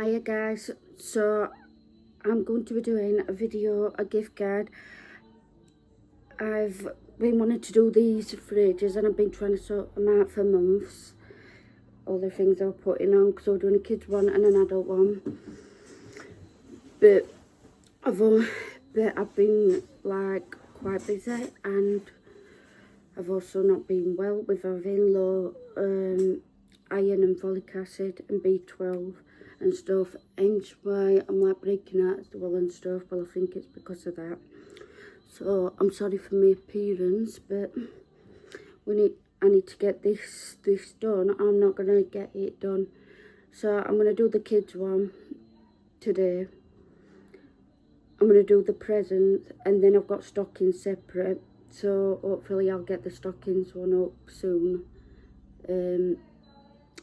Hiya guys, so I'm going to be doing a gift card. I've been wanting to do these for ages and I've been trying to sort them out for months. All the things I was putting on, because I was doing a kids one and an adult one. But I've been like quite busy, and I've also not been well with having low iron and folic acid and B12 and stuff, hence why I'm like breaking out as well and stuff. Well, I think it's because of that. So I'm sorry for my appearance, but I need to get this done. I'm not gonna get it done, so I'm gonna do the kids one today. I'm gonna do the presents, and then I've got stockings separate, so hopefully I'll get the stockings one up soon.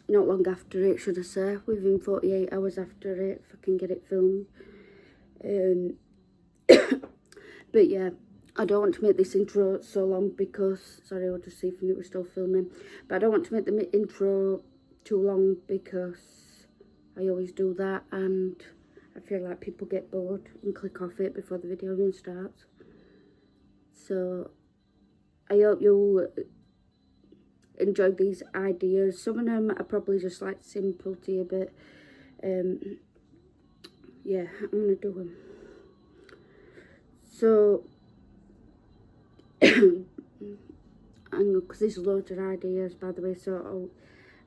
Not long after it, should I say, within 48 hours after it, if I can get it filmed. But yeah, I don't want to make this intro so long because, sorry, I'll just see if it was still filming, but I don't want to make the intro too long because I always do that and I feel like people get bored and click off it before the video even starts. So I hope you'll enjoy these ideas. Some of them are probably just like simple to you, but yeah, I'm gonna do them. So because there's loads of ideas, by the way, so I'll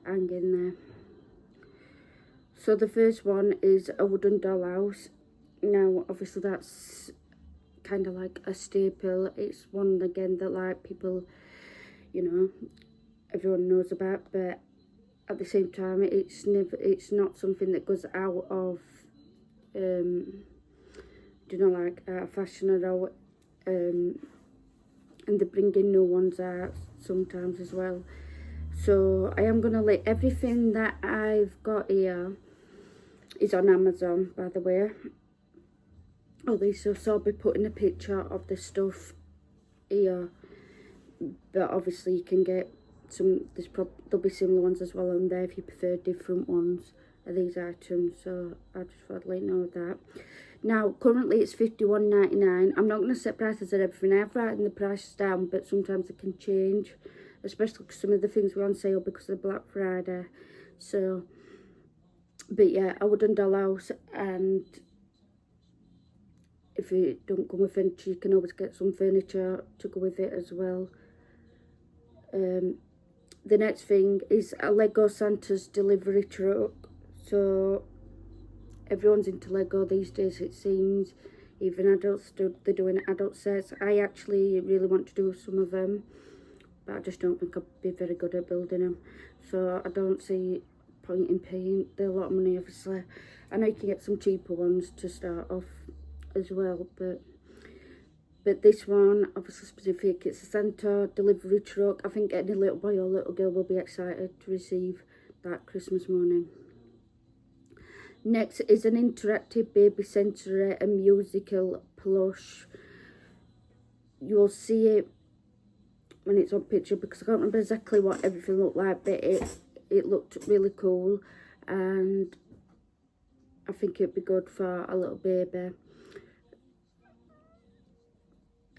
hang in there. So the first one is a wooden dollhouse. Now obviously that's kind of like a staple. It's one again that like people, you know, everyone knows about, but at the same time it's not something that goes out of like fashion at all, and they're bringing new ones out sometimes as well. So I am gonna let everything that I've got here is on Amazon, by the way. So I'll be putting a picture of the stuff here, but obviously you can get some, there'll be similar ones as well on there if you prefer different ones of these items. So I just thought I'd let you know that. Now currently it's $51.99. I'm not going to set prices at everything. I have written the prices down, but sometimes it can change, especially because some of the things were on sale because of Black Friday. So, but yeah, a wooden dollhouse, and if it don't come with furniture, you can always get some furniture to go with it as well. The next thing is a Lego Santa's delivery truck. So everyone's into Lego these days, it seems. Even adults, they're doing adult sets. I actually really want to do some of them, but I just don't think I'd be very good at building them. So I don't see point in paying a lot of money, obviously. I know you can get some cheaper ones to start off as well, but this one, obviously specific, it's a Santa delivery truck. I think any little boy or little girl will be excited to receive that Christmas morning. Next is an interactive baby sensory and musical plush. You'll see it when it's on picture because I can't remember exactly what everything looked like, but it looked really cool, and I think it'd be good for a little baby.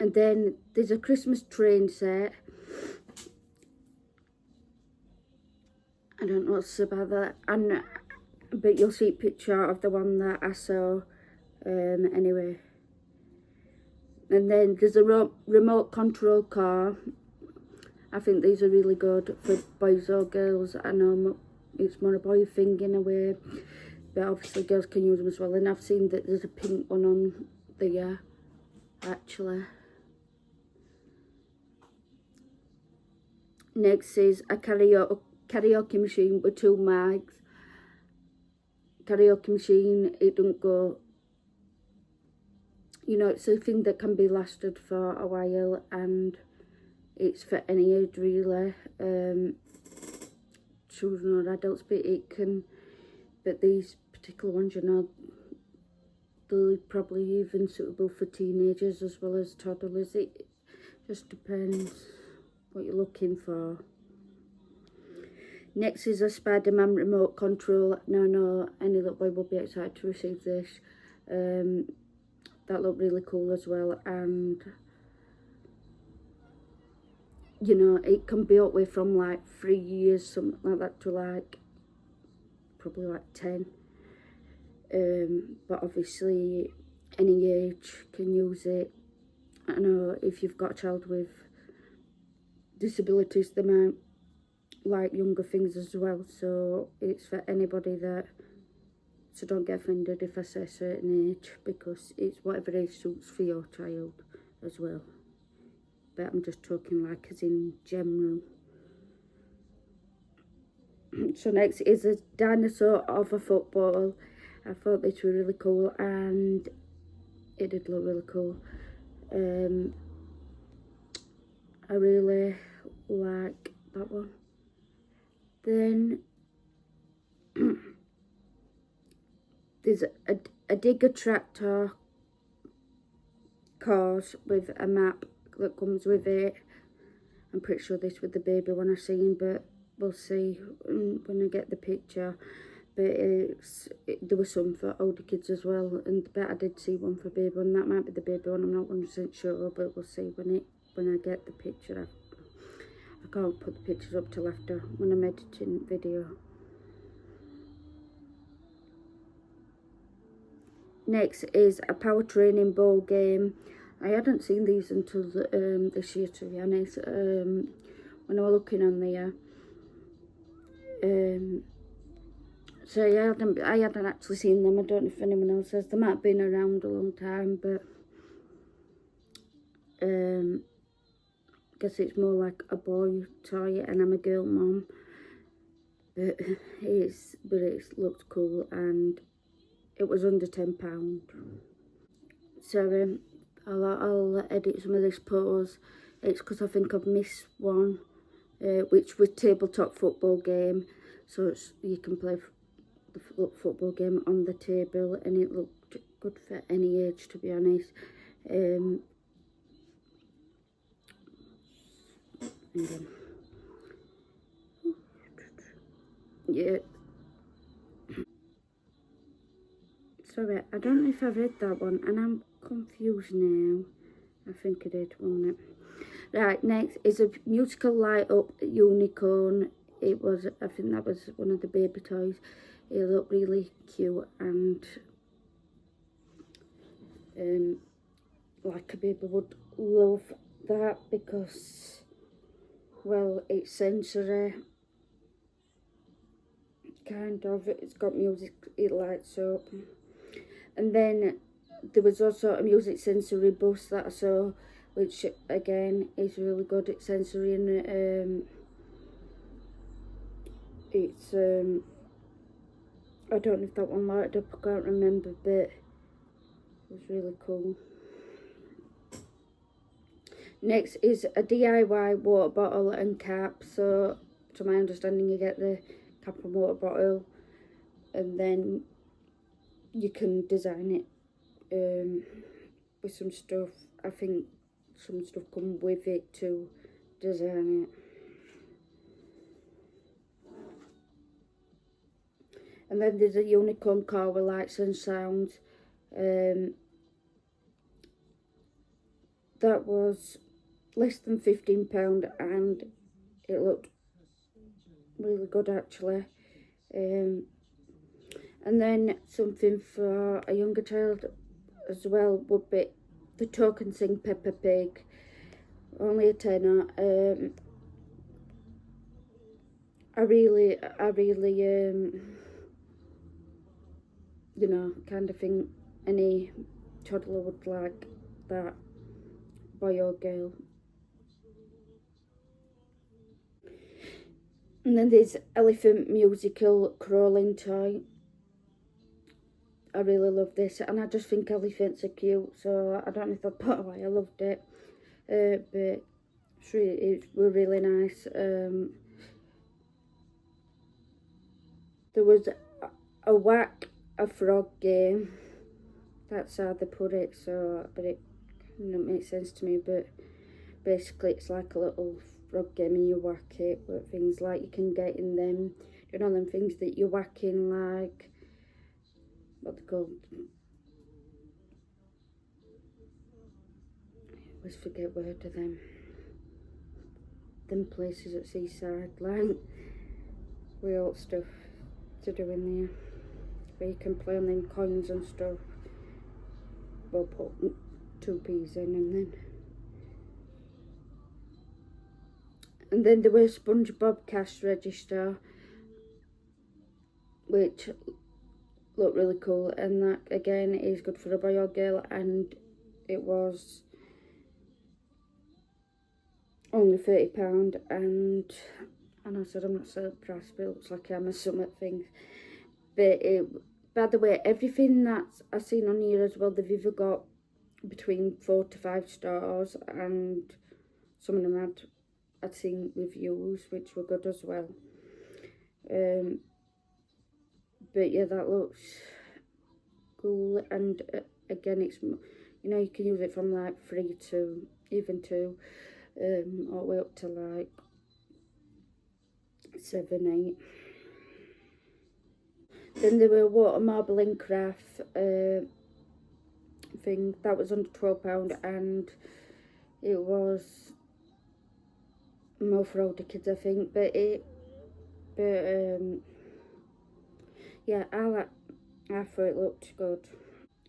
And then there's a Christmas train set. I don't know what's about that, but you'll see a picture of the one that I saw anyway. And then there's a remote control car. I think these are really good for boys or girls. I know it's more a boy thing in a way, but obviously girls can use them as well. And I've seen that there's a pink one on there actually. Next is a karaoke machine with 2 mics. Karaoke machine, it don't go, you know, it's a thing that can be lasted for a while, and it's for any age really, children or adults, but these particular ones, you know, they're probably even suitable for teenagers as well as toddlers. It just depends what you're looking for. Next is a Spider-Man remote control. Now I know any little boy will be excited to receive this. That looked really cool as well, and you know, it can be up with from like 3 years, something like that, to like probably like 10. But obviously any age can use it. I know if you've got a child with disabilities, they might like younger things as well, so it's for anybody that, so don't get offended if I say a certain age, because it's whatever age suits for your child as well, but I'm just talking like as in general. So next is a dinosaur of a football. I thought this was really cool, and it did look really cool. I really like that one. Then there's a digger tractor cars with a map that comes with it. I'm pretty sure this was the baby one I seen, but we'll see when I get the picture. But there was some for older kids as well, and but I did see one for baby one. That might be the baby one, I'm not 100% sure, but we'll see when I get the picture. I can't put the pictures up till after when I'm editing video. Next is a power training ball game. I hadn't seen these until this year, to be honest. When I was looking on there, so yeah, I hadn't actually seen them. I don't know if anyone else has. They might have been around a long time, but I guess it's more like a boy toy, and I'm a girl mom. But it looked cool, and it was under £10. So I'll edit some of this pause. It's because I think I've missed one, which was tabletop football game. So you can play the football game on the table, and it looked good for any age, to be honest. Yeah. Sorry, I don't know if I've read that one, and I'm confused now. I think I did, wasn't it? Right, next is a musical light up unicorn. It was, I think that was one of the baby toys. It looked really cute, and like a baby would love that, because, well, it's sensory, kind of. It's got music, it lights up. And then there was also a music sensory bus that I saw, which again is really good. It's sensory, and it's I don't know if that one lighted up, I can't remember, but it was really cool. Next is a DIY water bottle and cap. So to my understanding, you get the cap and water bottle, and then you can design it with some stuff. I think some stuff come with it to design it. And then there's a unicorn car with lights and sounds. That was less than £15, and it looked really good, actually. And then something for a younger child as well would be the Talk and Sing Peppa Pig. Only a tenner. I really you know, kind of think any toddler would like that, boy or girl. And then there's elephant musical crawling toy. I really love this, and I just think elephants are cute, so I don't know if I put why I loved it, but it was really nice. There was a whack a frog game. That's how they put it. So, but it doesn't make sense to me. But basically, it's like a little rug game and you whack it with things like you can get in them, you know, them things that you whack in, like, what they called, I always forget word of them places at seaside, like, with all stuff to do in there, where you can play on them coins and stuff. We'll put 2p's in, and then there was SpongeBob cash register, which looked really cool, and that again is good for a boy or girl, and it was only £30, and I said I'm not so price, but it looks like I'm a summit thing. But by the way, everything that I've seen on here as well, they've either got between 4 to 5 stars, and some of them I'd seen reviews which were good as well. But yeah, that looks cool, and again, it's, you know, you can use it from like 3 to even 2, all the way up to like 7, 8. Then there were water marbling craft thing that was under £12, and it was more for older kids, I think. But yeah, I thought it looked good.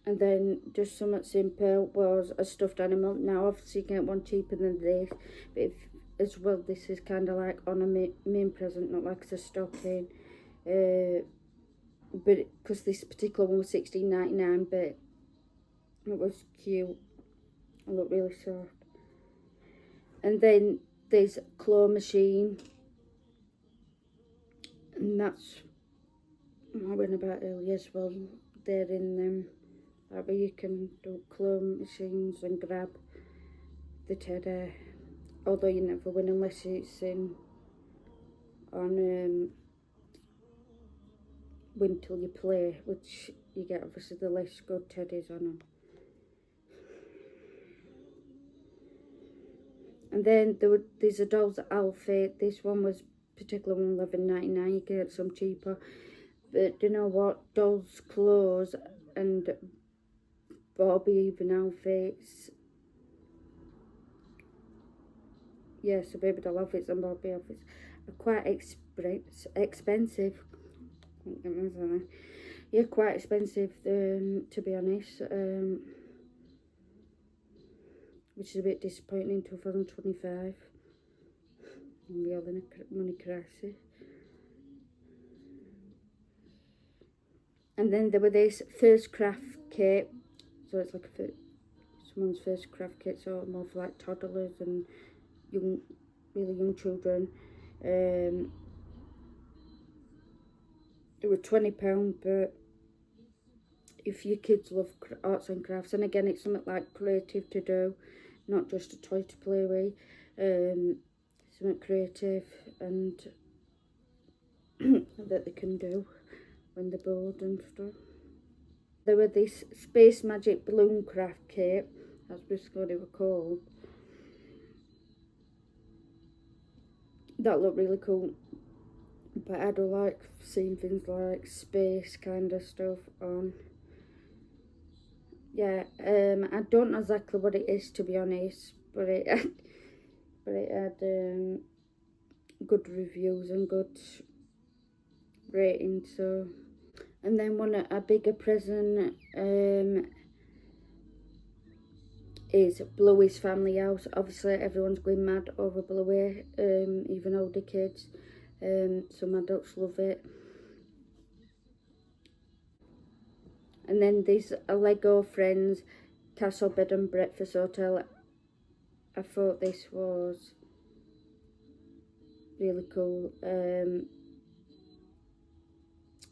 And then just something simple was a stuffed animal. Now obviously you can get one cheaper than this, but if, as well, this is kind of like on a main present, not like it's a stocking. But because this particular one was £16.99, but it was cute. It looked really soft. And then there's a claw machine, and that's I went about earlier as well. They're in them, where you can do claw machines and grab the teddy, although you never win unless it's in on win till you play, which you get obviously the less good teddies on them. And then there's a doll's outfit. This one was particular one £11.99. You can get some cheaper, but do you know what, dolls clothes and Barbie even outfits, yes, so baby doll outfits and Barbie outfits are quite expensive. Yeah, quite expensive, to be honest, which is a bit disappointing in 2025. We're all in a money crisis. And then there were this first craft kit, so it's like someone's first craft kit, so more for like toddlers and really young children. It was £20, but if your kids love arts and crafts, and again it's something like creative to do, not just a toy to play with, something creative and that they can do when they're bored and stuff. There were this Space Magic Balloon Craft Kit, that's basically what it was called. That looked really cool, but I do like seeing things like space kind of stuff on. Yeah, I don't know exactly what it is, to be honest, but it had good reviews and good ratings. So, and then a bigger present is Bluey's Family House. Obviously everyone's going mad over Bluey, even older kids. Some adults love it. And then there's a Lego Friends Castle Bed and Breakfast Hotel. I thought this was really cool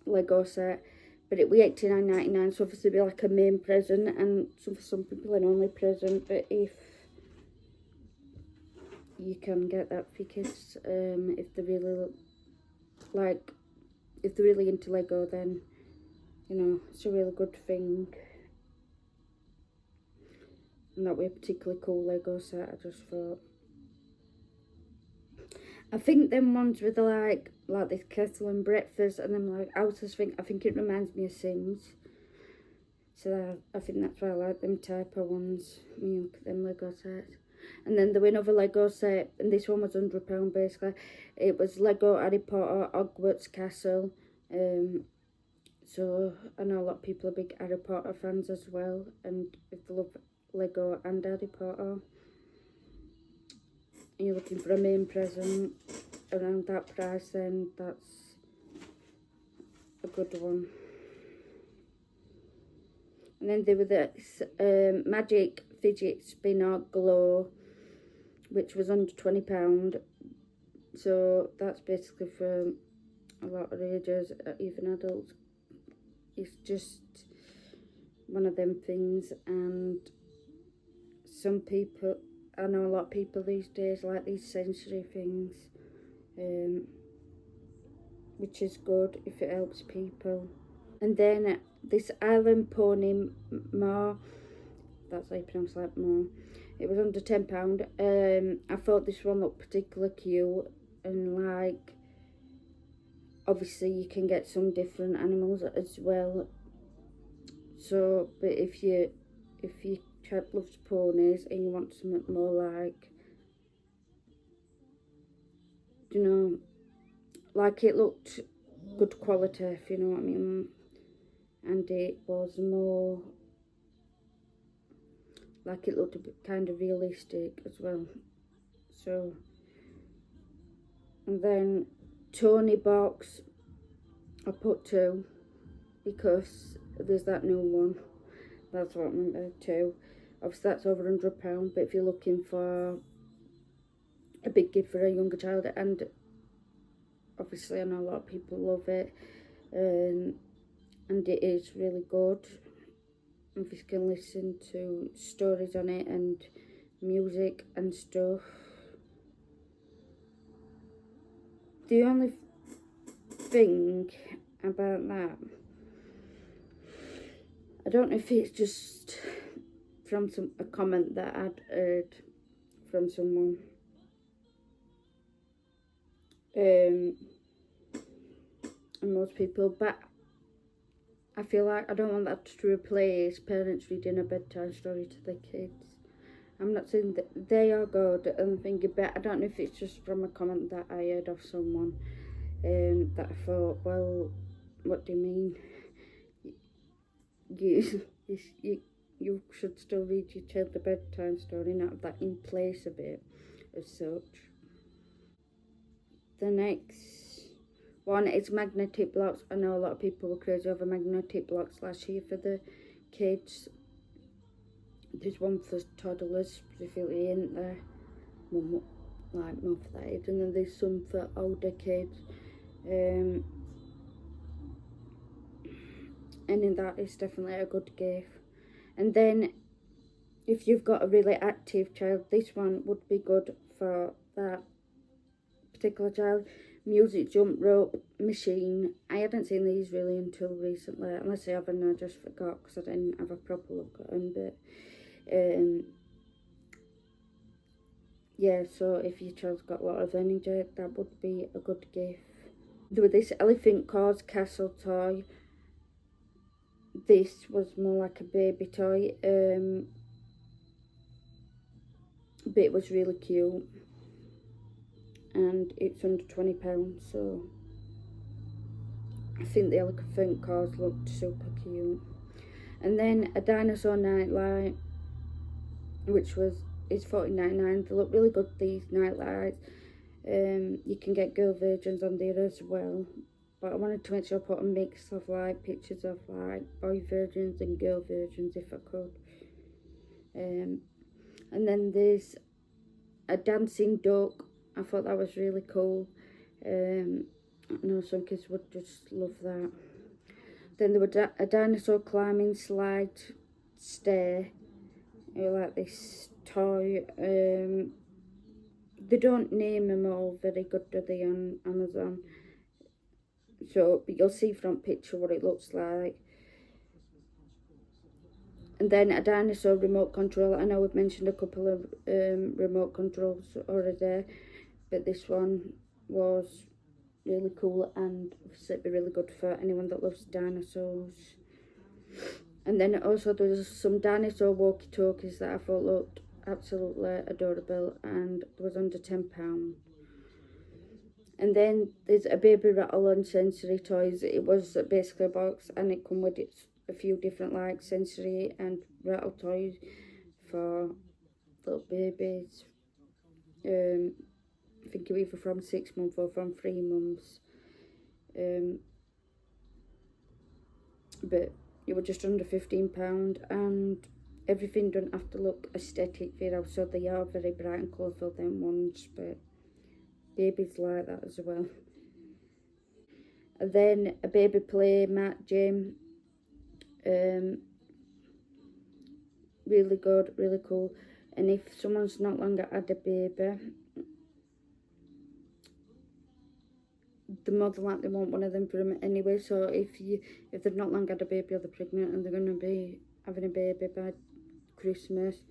Lego set, but it was £89.99, so obviously it'd be like a main present, and for some people an only present. But if you can get that for kids, if they really like, if they're really into Lego, then you know it's a really good thing. And that was a particularly cool Lego set, I just thought. I think them ones with the like this kettle and breakfast and them like houses thing, I think it reminds me of Sims. So I think that's why I like them type of ones when you look at them Lego sets. And then there were another Lego set, and this one was £100 basically. It was Lego Harry Potter Hogwarts Castle. So I know a lot of people are big Harry Potter fans as well, and if they love Lego and Harry Potter, and you're looking for a main present around that price, then that's a good one. And then there were this Magic Fidget Spinner Glow, which was under £20. So that's basically for a lot of ages, even adults. It's just one of them things, and some people, I know a lot of people these days like these sensory things, which is good if it helps people. And then this Island Pony More, that's how you pronounce that, more. It was under £10. I thought this one looked particularly cute, and like, obviously you can get some different animals as well. So, but if your child loves ponies and you want something more like, you know, like it looked good quality, if you know what I mean, and it was more like it looked a bit kind of realistic as well. So, and then Tony box, I put 2 because there's that new one. That's what I meant by 2. Obviously that's over £100, but if you're looking for a big gift for a younger child, and obviously I know a lot of people love it, and it is really good. If you can listen to stories on it and music and stuff. The only thing about that, I don't know if it's just from a comment that I'd heard from someone, and most people, but I feel like I don't want that to replace parents reading a bedtime story to their kids. I'm not saying that they are good and thinking, but I don't know if it's just from a comment that I heard of someone, that I thought, well, what do you mean? You should still read your child the bedtime story, not have that in place of it as such. The next one is magnetic blocks. I know a lot of people were crazy over magnetic blocks last year for the kids. There's one for toddlers specifically, isn't there? More for that age, and then there's some for older kids. And in that, it's definitely a good gift. And then if you've got a really active child, this one would be good for that particular child. Music jump rope machine. I hadn't seen these really until recently, unless I haven't, I just forgot because I didn't have a proper look at them. But yeah, so if your child's got a lot of energy, that would be a good gift. There was this Elephant Cause Castle toy. This was more like a baby toy, but it was really cute, and it's under £20, so I think the Elephant Cause looked super cute. And then a dinosaur nightlight, which is £14.99. They look really good, these nightlights. You can get girl versions on there as well, but I wanted to make sure I put a mix of like pictures of like boy versions and girl versions if I could. And then there's a dancing duck. I thought that was really cool. I know some kids would just love that. Then there was a dinosaur climbing slide stair. I like this toy. They don't name them all very good, do they, on Amazon? So, but you'll see front picture what it looks like. And then a dinosaur remote control. I know we've mentioned a couple of remote controls already. but this one was really cool, and it'd be really good for anyone that loves dinosaurs. And then also there was some dinosaur walkie-talkies that I thought looked absolutely adorable, and it was under £10. And then there's a baby rattle and sensory toys. It was basically a box, and it come with a few different like sensory and rattle toys for little babies. I think you're either from 6 months or from 3 months. But it was just under £15, and everything doesn't have to look aesthetic for your house, so they are very bright and colourful, them ones, but babies like that as well. And then a baby play mat gym, really good, really cool. And if someone's not longer had a baby, the more than likely want one of them for them anyway. So if they've not long had a baby or they're pregnant and they're going to be having a baby by Christmas,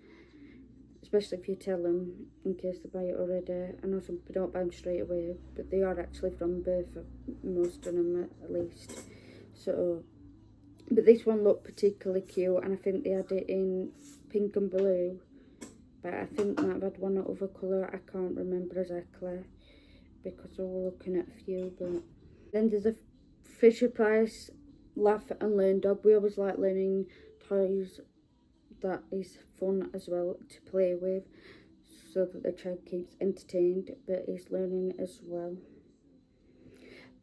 especially if you tell them in case they buy it already. I know some people don't buy them straight away, but they are actually from birth, most of them at least. So, but this one looked particularly cute, and I think they had it in pink and blue, but I think they might have had one other colour, I can't remember exactly, because we were looking at a few. But then there's a Fisher Price Laugh and Learn dog. We always like learning toys that is fun as well to play with, so that the child keeps entertained but is learning as well.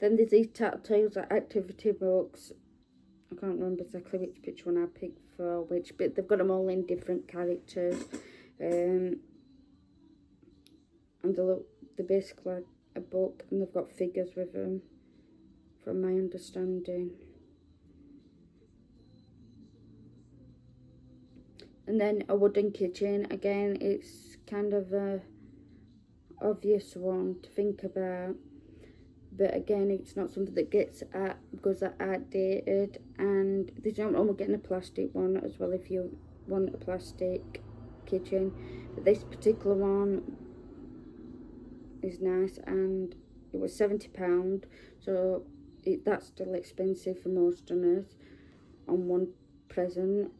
Then there's these Tattletales activity books. I can't remember exactly which picture one I picked for which, but they've got them all in different characters, and they're basically a book, and they've got figures with them, from my understanding. And then a wooden kitchen. Again, it's kind of a obvious one to think about, but again, it's not something that goes outdated. And there's no wrong with getting a plastic one as well if you want a plastic kitchen, but this particular one is nice, and it was £70, so that's still expensive for most of us on one present.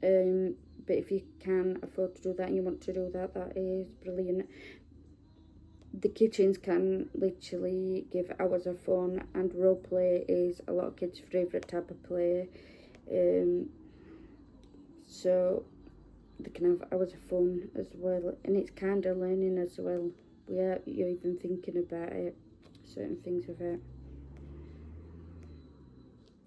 But if you can afford to do that and you want to do that, that is brilliant. The kitchens can literally give hours of fun, and role play is a lot of kids' favourite type of play. So they can have hours of fun as well, and it's kind of learning as well. You're even thinking about it, certain things of it.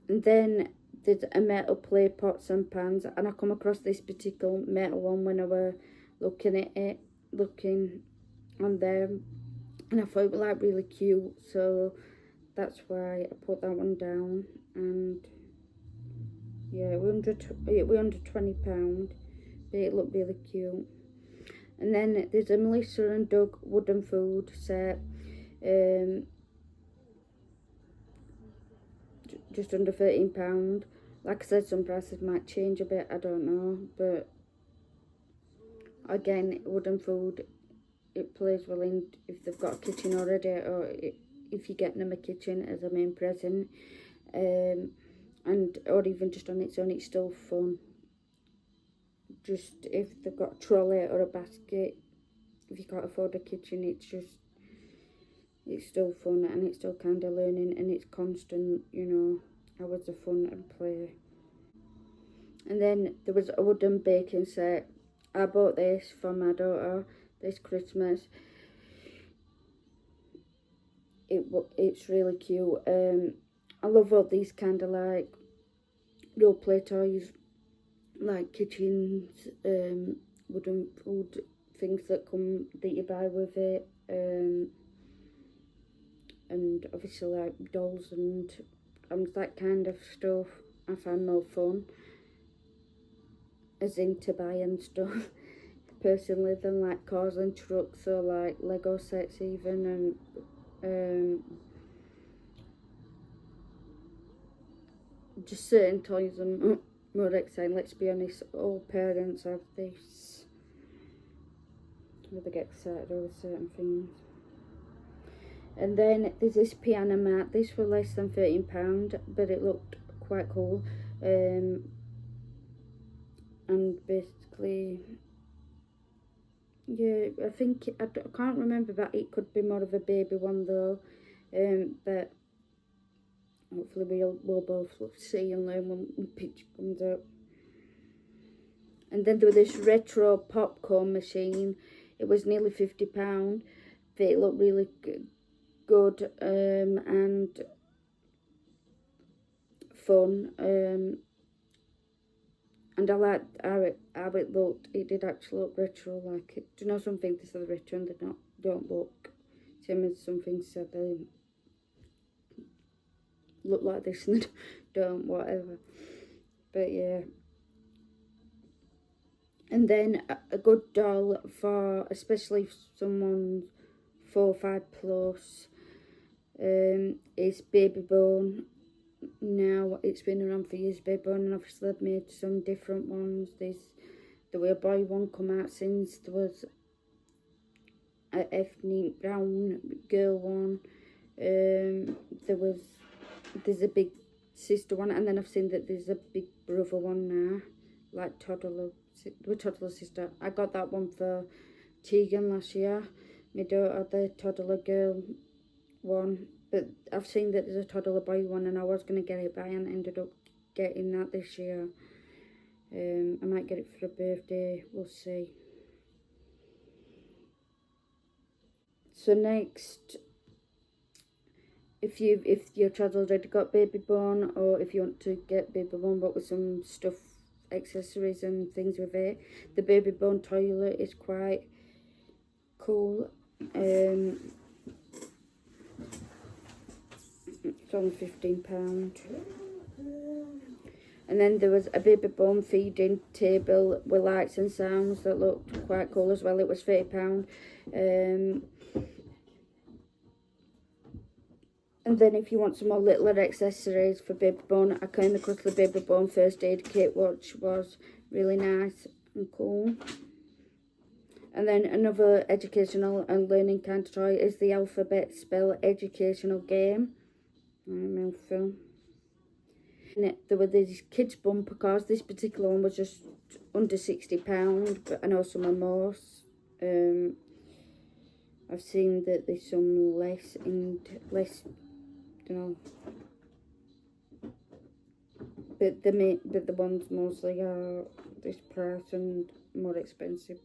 And then there's a metal play pots and pans, and I come across this particular metal one when I were looking at it, looking on them, and I thought it was like really cute, so that's why I put that one down. And yeah, it was under £20, but it looked really cute. And then there's a Melissa and Doug wooden food set, just under £13. Like I said, some prices might change a bit, I don't know, but again, wooden food, it plays well in if they've got a kitchen already, or if you're getting them a kitchen as a main present, and or even just on its own, it's still fun. Just if they've got a trolley or a basket, if you can't afford a kitchen, it's still fun, and it's still kind of learning, and it's constant, hours of fun and play. And then there was a wooden baking set. I bought this for my daughter this Christmas. It's really cute. I love all these kind of like role play toys, like kitchens, wooden food things that you buy with it, and obviously like dolls and that kind of stuff. I find more fun, as in to buy and stuff personally, than like cars and trucks or like Lego sets even, and just certain toys are more exciting. Let's be honest, all parents have this, where they get excited over certain things. And then there's this piano mat. This for less than £13, but it looked quite cool. And basically, yeah, I think, I can't remember, but it could be more of a baby one though. But hopefully we'll both see and learn when the picture comes up. And then there was this retro popcorn machine. It was nearly £50. But it looked really good and fun. And I liked how it looked. It did actually look retro, like it. Do you know some things are retro and they don't look same as some things that they look like this and they don't, whatever. But yeah. And then a good doll for, especially if someone's 4 or 5 plus, is Baby Bone. Now, it's been around for years, Baby Bone, and obviously they've made some different ones. There were a boy one come out since, there was a ethnic brown girl one, there's a big sister one, and then I've seen that there's a big brother one now, like toddler sister. I got that one for Tegan last year, my daughter, the toddler girl one. But I've seen that there's a toddler boy one, and I was going to get it, but I ended up getting that this year. I might get it for a birthday, we'll see. So next, if your child's already got Baby Bone, or if you want to get Baby Bone but with some stuff, accessories and things with it, the Baby Bone toilet is quite cool. It's only £15. And then there was a Baby Bone feeding table with lights and sounds that looked quite cool as well. It was £30. And then if you want some more littler accessories for Baby Bone, I came across the Baby Bone first aid kit, which was really nice and cool. And then another educational and learning kind of toy is the alphabet spell educational game. Mouthful. And there were these kids bumper cars. This particular one was just under £60, but I know some are more. I've seen that there's some less, you know, but the ones mostly are this price and more expensive.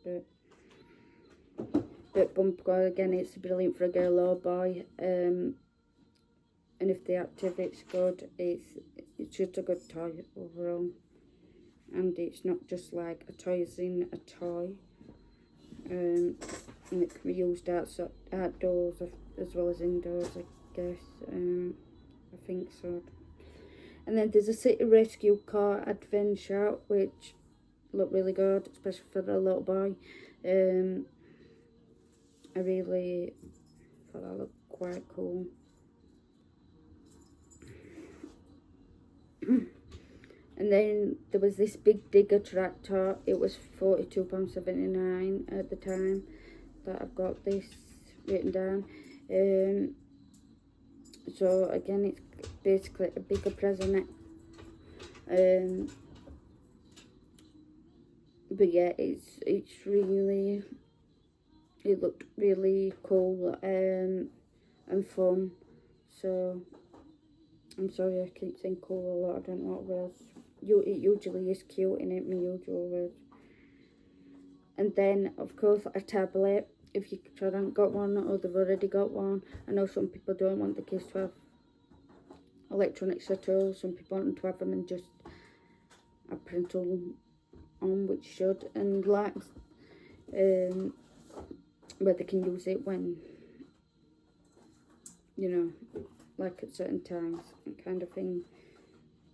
But bumper car, again, it's brilliant for a girl or boy. And if the activity's good, it's just a good toy overall. And it's not just like a toy as in a toy. And it can be used outdoors as well as indoors, I guess. I think so. And then there's a City Rescue Car Adventure, which looked really good, especially for the little boy. I really thought that looked quite cool. And then there was this Big Digger tractor. It was £42.79 at the time that I've got this written down. So again, it's basically a bigger present. But yeah, it's really, it looked really cool and fun. So I'm sorry I keep saying cool a lot. I don't know what else. It usually is cute, in it, my usual words. And then, of course, a tablet. If your child hasn't got one or they've already got one. I know some people don't want the kids to have electronics at all. Some people want them to have them and just a parental on, which should. And like, where they can use it when, you know, like at certain times, kind of thing.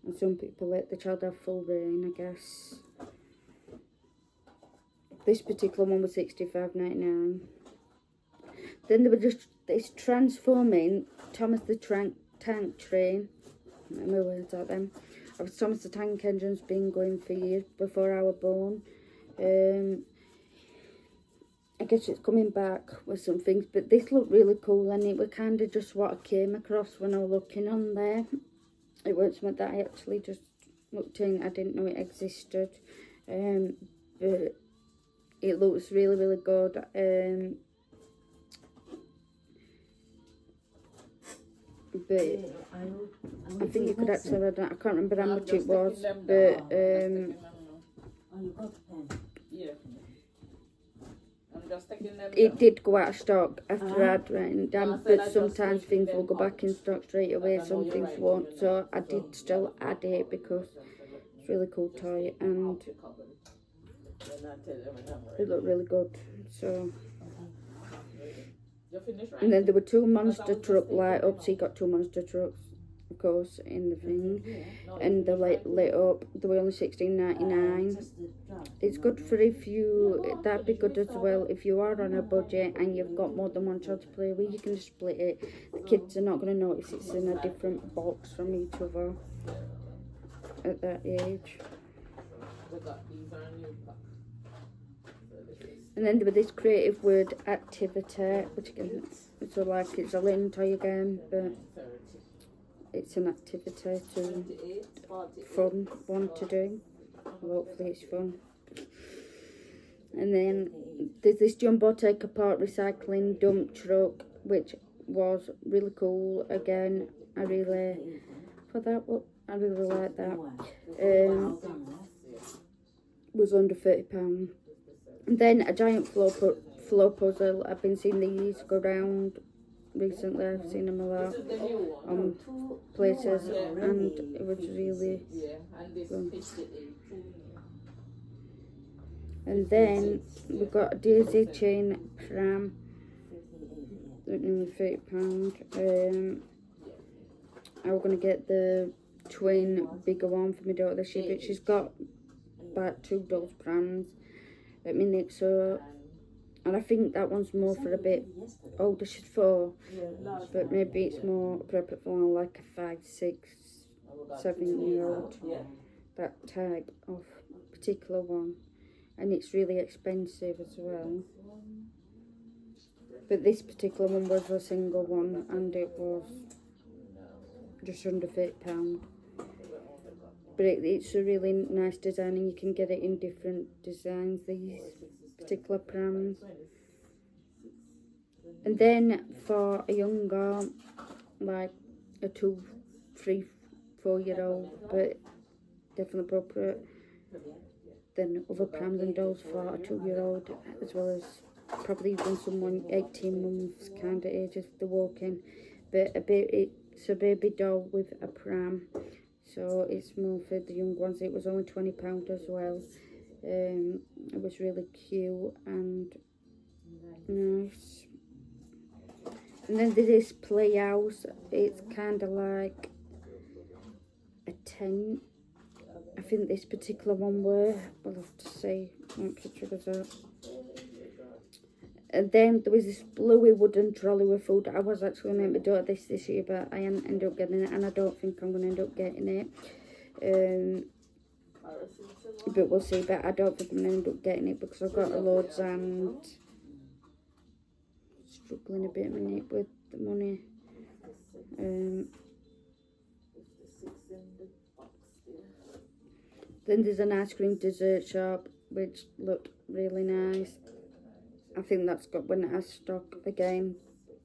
And some people let the child have full reign, I guess. This particular one was £65.99. Then there was just this transforming Thomas the Tank Train. Let me words out them. Thomas the Tank Engine's been going for years before I was born. I guess it's coming back with some things, but this looked really cool, and it was kind of just what I came across when I was looking on there. It wasn't something that I actually just looked in. I didn't know it existed, but it looks really, really good. But I think you could actually read that. I can't remember how much it was, but it did go out of stock after I'd written down, but sometimes things will go back in stock straight away, some things won't, so I did still add it because it's a really cool toy and it looked really good. So, and then there were 2 monster truck light ups, so you got 2 monster trucks, of course, in the thing, and they lit up. They were only $16.99. It's good for if you, that'd be good as well if you are on a budget and you've got more than one child to play with. You can just split it. The kids are not going to notice it's in a different box from each other at that age. And then there was this creative word activity, which again, so like it's a learning toy again, but it's an activity to fun one to do. Well, hopefully it's fun. And then there's this jumbo take apart recycling dump truck, which was really cool. Again, I really like that. Was under £30. And then a giant floor puzzle. I've been seeing these go round recently. I've seen them a lot on places, and it was really fun. And then we got a daisy chain pram, nearly £30. I was going to get the twin bigger one for my daughter this year, but she's got about 2 dolls prams at minute, so, and I think that one's more for a bit older. She's 4, but maybe it's more appropriate for like a 5, 6, 7-year-old, that type of particular one. And it's really expensive as well. But this particular one was a single one, and it was just under £30. But it's a really nice design, and you can get it in different designs, these particular prams. And then for a younger, like a 2, 3, 4-year-old, but definitely appropriate, then other prams and dolls for a 2-year-old, as well as probably even someone 18 months kind of age if they're walking. But it's a baby doll with a pram, so it's more for the young ones. It was only £20 as well. It was really cute and nice. And then there's this playhouse. It's kind of like a tent. I think this particular one were. We'll have to see what picture was up. And then there was this bluey wooden trolley with food. I was actually meant to do this year, but I ended up getting it, and I don't think I'm going to end up getting it. But we'll see. But I don't think I'm going to end up getting it because I've got loads and struggling a bit with the money. Then there's an ice cream dessert shop, which looked really nice. I think that's got when it has stock again.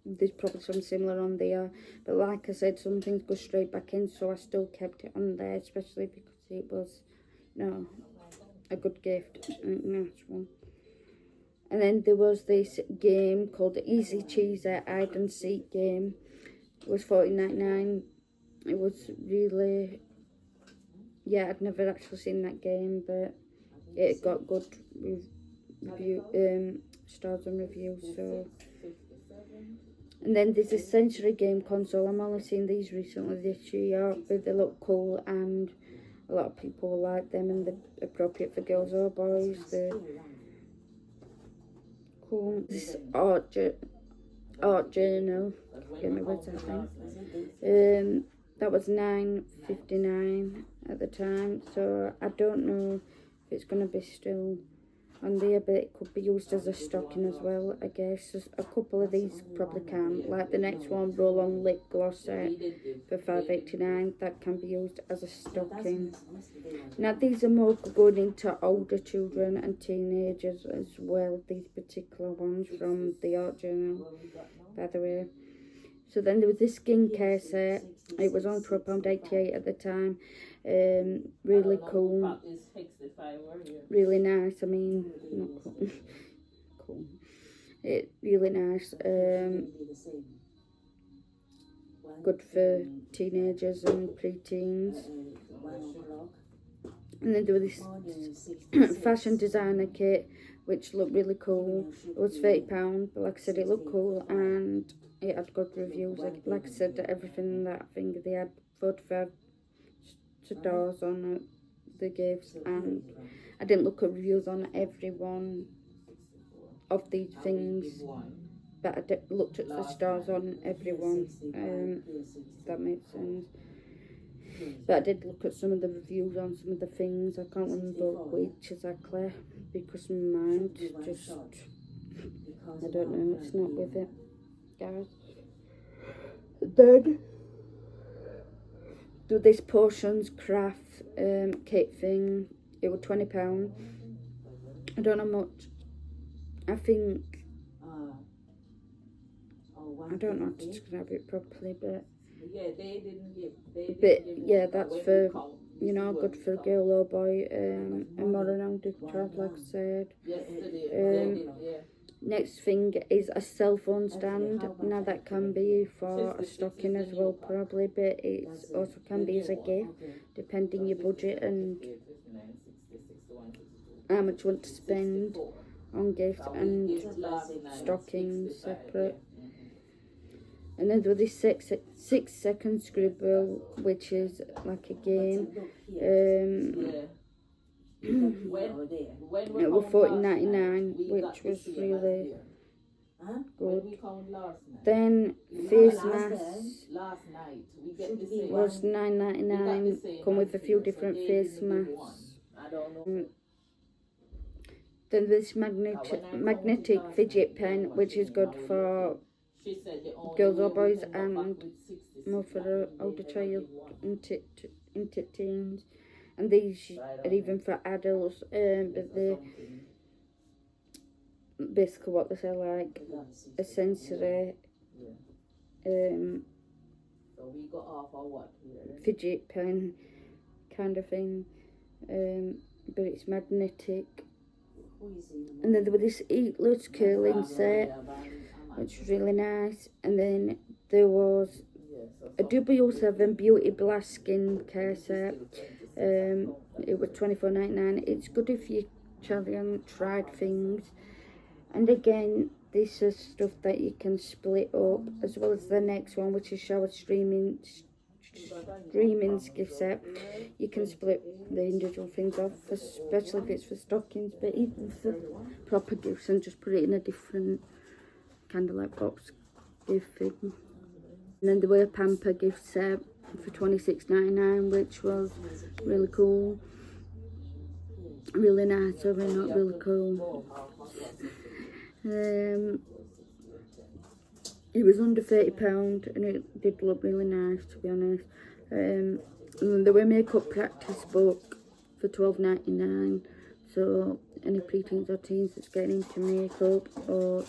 There's probably some similar on there, but like I said, some things go straight back in, so I still kept it on there, especially because it was a good gift, nice one. And then there was this game called the Easy Cheeser hide and seek game. It was $14.99. It was really, I'd never actually seen that game, but it got good stars and reviews. So, and then there's a Sensory game console. I'm only seeing these recently this year, but they look cool, and a lot of people like them, and they're appropriate for girls or boys. They're cool. This art journal. Get me what's that thing? That was $9.59 at the time, so I don't know if it's going to be still on there, but it could be used as a stocking as well, I guess. There's a couple of these probably can, like the next one, roll on lip gloss set for £5.89, that can be used as a stocking. Now these are more going into older children and teenagers as well, these particular ones from the Art Journal, by the way. So then there was this skincare set. It was on for £1.88 at the time. Really cool. Really nice. I mean, not cool. Cool. It really nice. Good for teenagers and pre-teens. And then there was this fashion designer kit, which looked really cool. It was £30, but like I said, it looked cool and it had good reviews. Like I said, everything that thing, they had 45 stars on the gifts, and I didn't look at reviews on every one of these things, but I looked at the stars on every one, if that makes sense. But I did look at some of the reviews on some of the things. I can't remember which exactly, because my mind just, I don't know, it's not with it, guys. Then do this potions craft kit thing. It was £20. I don't know much. I think, I don't know how to describe it properly, but yeah, that's for, you know, good for a girl or boy, and more around the child, like I said. Next thing is a cell phone stand. Now that can be for a stocking as well probably, but it also can be as a gift, depending your budget and how much you want to spend on gifts and stockings separate. And then there was this 6-second scribble, which is like a game. It was $14.99, which was really good. Then face masks was $9.99, come with a few different face masks. Then this magnetic fidget pen, which is good for girls or boys and more for the older child into teens. And these are even for adults, but they're basically what they say, like a sensory fidget pen kind of thing, but it's magnetic. And then there was this Eat Loose curling set, which was really nice. And then there was a W7 Beauty Blast skin care set. It was $24.99. It's good if you haven't tried things. And again, this is stuff that you can split up, as well as the next one, which is shower streaming's gift set. You can split the individual things off, especially if it's for stockings, but even for proper gifts, and just put it in a different kind of like box gift thing. And then there were a Pamper gift set for $26.99, which was really cool, really nice, or not really cool. It was under £30 and it did look really nice, to be honest. And there were makeup practice book for $12.99, so any preteens or teens that's getting into makeup, or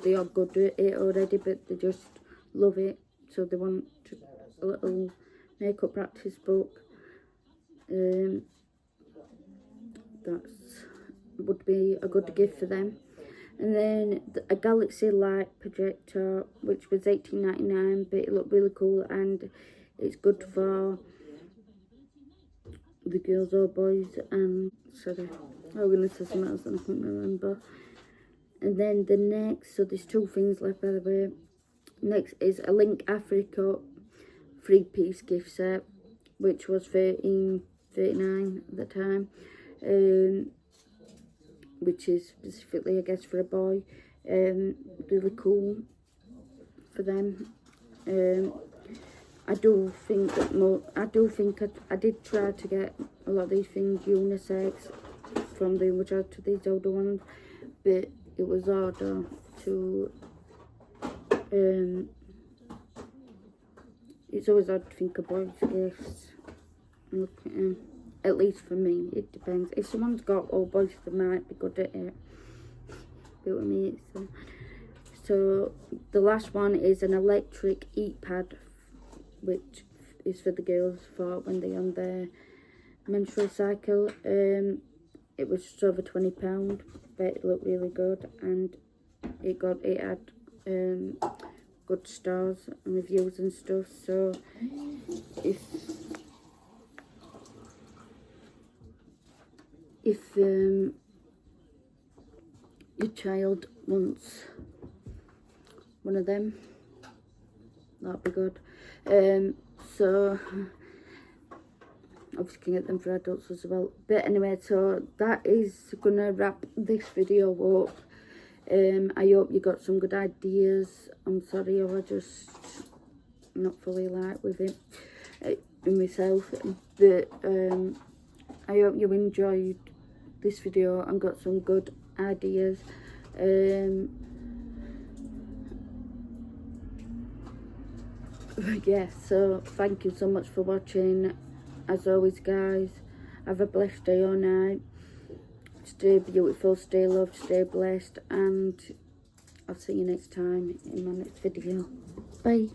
they are good at it already but they just love it, so they want a little makeup practice book. That would be a good gift for them. And then a Galaxy Light projector, which was $18.99, but it looked really cool and it's good for the girls or boys. And sorry, I was going to say something else and I can't remember. And then the next, so there's two things left, by the way. Next is a Link Africa 3-piece gift set, which was $13.39 at the time, which is specifically, I guess, for a boy. Really cool for them. I did try to get a lot of these things unisex from the majority of these older ones, but it was harder to it's always hard to think of boys' gifts. Look, at least for me, it depends. If someone's got all boys, they might be good at it. But with me, so the last one is an electric heat pad, which is for the girls for when they're on their menstrual cycle. It was just over £20, but it looked really good, and it had good stars and reviews and stuff. So if your child wants one of them, that'd be good. So obviously can get them for adults as well. But anyway, so that is gonna wrap this video up. I hope you got some good ideas. I'm sorry I was just not fully like with it in myself, but I hope you enjoyed this video and got some good ideas. Yeah, so thank you so much for watching. As always, guys, have a blessed day or night. Stay beautiful, stay loved, stay blessed, and I'll see you next time in my next video. Bye.